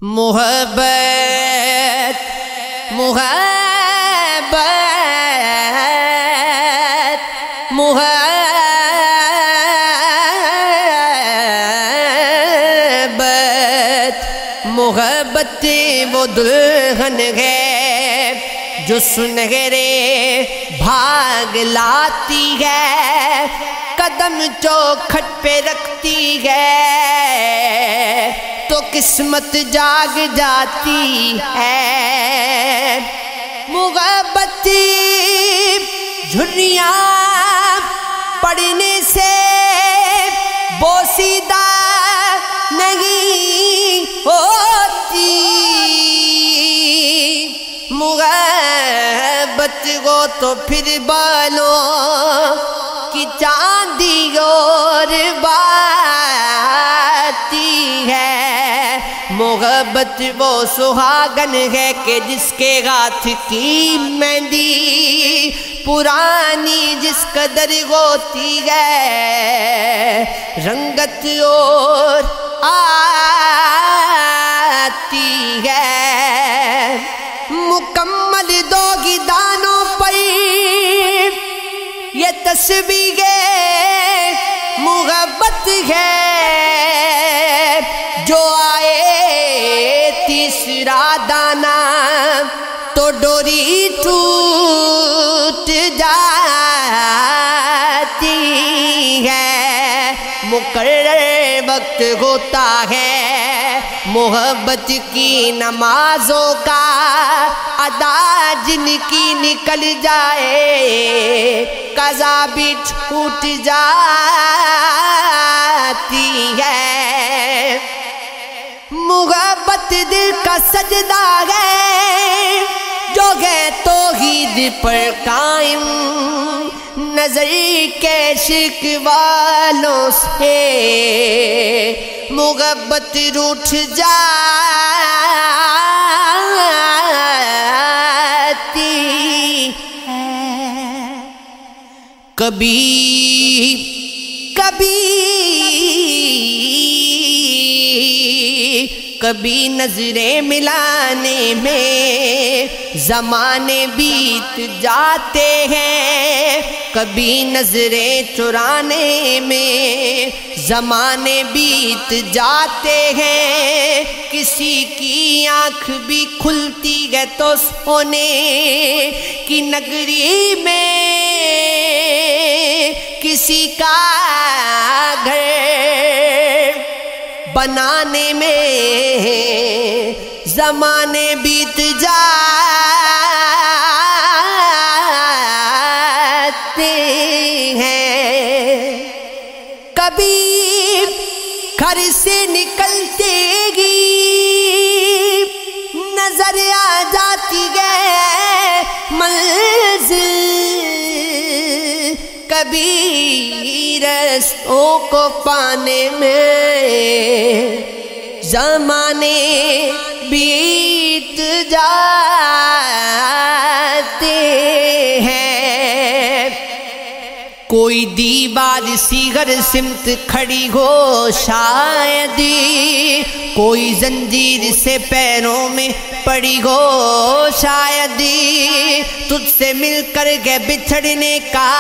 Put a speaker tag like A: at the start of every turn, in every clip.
A: محبت محبت محبت محبت وہ دلہن ہے جو سنہرے بھاگ لاتی ہے، قدم چوکھٹ پہ رکھتی ہے تو قسمت جاگ جاتی ہے۔ محبت جھریاں پڑنے سے بوسیدہ نہیں ہوتی، محبت کو تو پھر بالوں کی چاندی اور باتی ہے۔ محبت وہ سہاگن ہے کہ جس کے ہاتھ کی مہندی پرانی جس قدر ہوتی ہے، رنگت اور آتی ہے۔ مکمل دو گی دانوں پر یہ تسبیح محبت ہے، جو آئے تیسرا دانا تو ڈوری ٹوٹ جاتی ہے۔ مقرر وقت ہوتا ہے محبت کی نمازوں کا، ادا جن کی نکل جائے قضا بھی چھوٹ جاتی ہے۔ محبت دل کا سجدہ ہے جو ہے توحید پر قائم، نظر کے عشق والوں سے محبت روٹھ جاتی ہے۔ کبھی نظریں ملانے میں زمانے بیت جاتے ہیں، کبھی نظریں چرانے میں زمانے بیت جاتے ہیں۔ کسی کی آنکھ بھی کھلتی ہے تو سونے کی نگری میں، کسی کا گھر بنانے میں زمانے بیت جاتے ہیں۔ کبھی گھر سے نکلتے ہی نظر آ جاتی ہے منزل، کبھی رستوں کو پانے میں زمانے بیت جاتے ہیں۔ کوئی دیوار سی ہر سمت کھڑی ہو شاید، کوئی زنجیر سے پیروں میں پڑی ہو شاید، تجھ سے مل کر کے بچھڑنے کا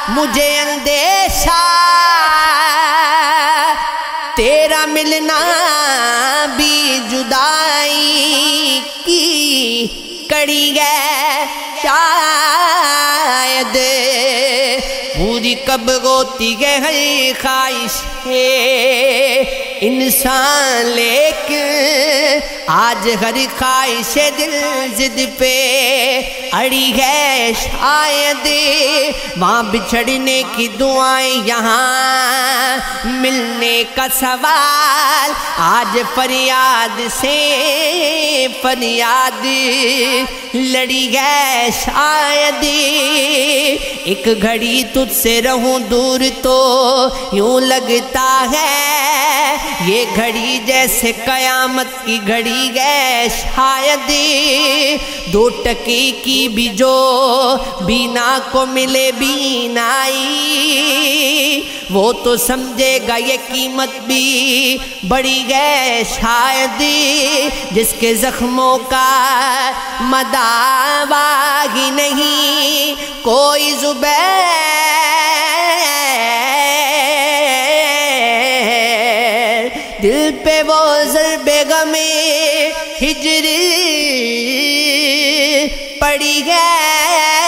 A: مجھے اندیشہ، تیرا ملنا بھی جدائی کی کڑی ہے شاید۔ پوری کب ہوتی ہے ہر خواہش ہے انسان، لیکن آج ہر خواہش دل ضد پہ اڑی ہے شاید۔ وہاں بچھڑنے کی دعائیں، یہاں ملنے کا سوال، آج فریاد سے فریاد لڑی ہے شاید۔ ایک گھڑی تجھ سے رہوں دور تو یوں لگتا ہے یہ گھڑی جیسے قیامت کی گھڑی ہے، شاید 2 ٹکے کی بھی جو بینا کو ملے بینائی، وہ تو سمجھے گا یہ قیمت بھی بڑی ہے، شاید جس کے زخموں کا مداوا ہی نہیں کوئی زبیر، دل پہ وہ ضرب غم ہجر پڑی ہے۔